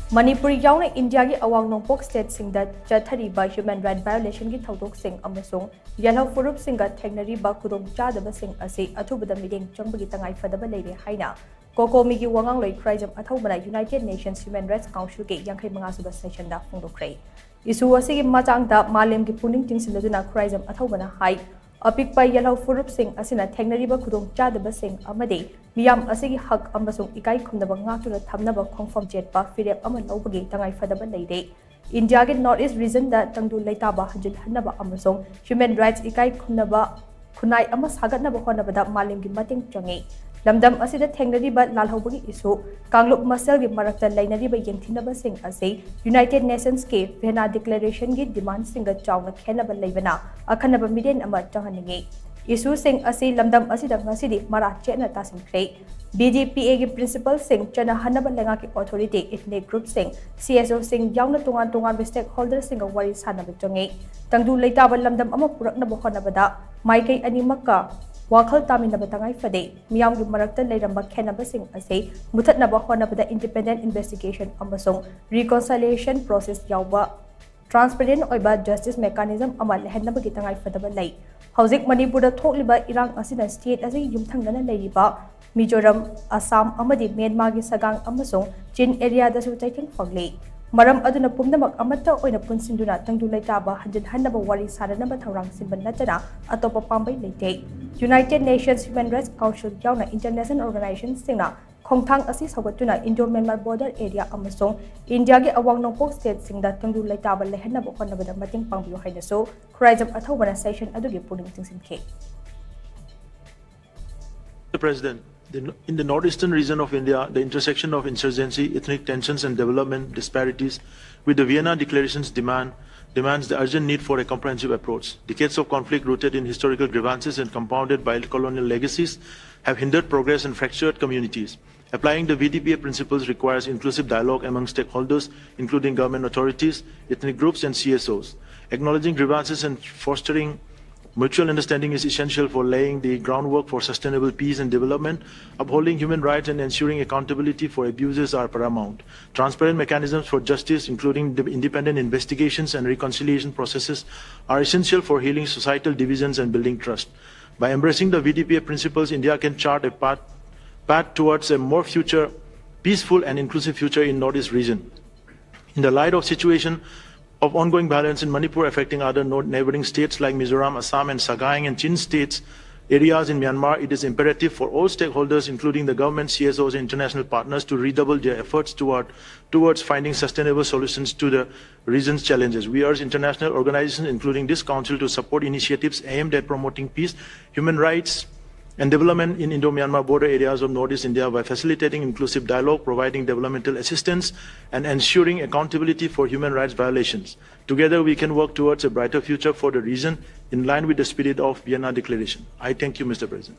Manipuri yaona India gi awang nongpok state singda chathariba human right violation gi thoudok sing amasung Yelhou Phurup singa thengnariba Khudong Chadaba sing asi athuba mityeng changbagi tangai phadaba leire haina COCOMI gi wangangloi Khuraijam Athouba United Nations Human Rights Council gi 65 suba session da phongdokkhre isu asigi matangda malem gi puning tingsinaduna Khuraijam Athouba na hai apik pa Yelhou Phurup sing asina thengnariba Khudong Chadaba sing amade miyam asigi hak amasung ikai khumnaba ngaktura thamnaba khongfam jetpa firep ama lobagi tangai phadaba leire India ge North East region da tangdu leitaba hajil hanaba amasung human rights ikai khumnaba khunai ama sagatnaba honabada malem gi mating changi lamdam asida thengnariba lalhobagi isu kanglup masal gi marakta leinariba yengthinaba sing ase United Nations ke Vienna Declaration gi demand singa chawna khenaba leibana akhanaba miden ama chahaningi isu sing ase lamdam asida ngasidi mara chena tasimkhre BJPA gi principal sing chana hanaba lenga ki authority ethnic group sing CSO sing yauna tongan stakeholder sing wari sanaba changi tangdu leitaba lamdam ama puraknaba honabada maikai animakka wakhal taminaba tangai fade miyam gi marakta leiramba khenaba sing ase muthatnaba honabada independent investigation amasung reconciliation process yawba transparent oiba justice mechanism ama lehenaba gi tangai fadaba lei hauzik Manipur da thokliba irang asina state ase yumthangnana leiriba Mizoram Assam amadi Myanmar gi sagang amasung chin area da su chaithing phangli maram aduna pumnamak amatta oina punsinduna tangdu leitaba hanjin hanaba wari saranaba thaurang sinban natana atopa pambai leite United Nations Human Rights Council yauna international organization singna khongthang asi sagatuna Indo-Myanmar border area amasung India gi awang nongpok state singda tangdu leitaba lehenaba honabada mating pangbiyo hainaso Khuraijam Athouba session adugi puning tingsinke Mr. President, in the northeastern region of India, the intersection of insurgency, ethnic tensions and development disparities with the Vienna Declaration's demands the urgent need for a comprehensive approach. Decades of conflict rooted in historical grievances and compounded by colonial legacies have hindered progress and fractured communities. Applying the VDPA principles requires inclusive dialogue among stakeholders, including government authorities, ethnic groups and CSOs. Acknowledging grievances and fostering mutual understanding is essential for laying the groundwork for sustainable peace and development. Upholding human rights and ensuring accountability for abuses are paramount. Transparent mechanisms for justice, including independent investigations and reconciliation processes, are essential for healing societal divisions and building trust. By embracing the VDPA principles, India can chart a path towards a more peaceful and inclusive future in Northeast region. In the light of situation of ongoing violence in Manipur affecting other neighboring states like Mizoram, Assam and Sagaing and Chin states areas in Myanmar, it is imperative for all stakeholders, including the government, CSOs and international partners, to redouble their efforts towards finding sustainable solutions to the region's challenges. We urge international organizations, including this Council, to support initiatives aimed at promoting peace, human rights and development in Indo-Myanmar border areas of Northeast India by facilitating inclusive dialogue, providing developmental assistance, and ensuring accountability for human rights violations. Together, we can work towards a brighter future for the region in line with the spirit of Vienna Declaration. I thank you, Mr. President.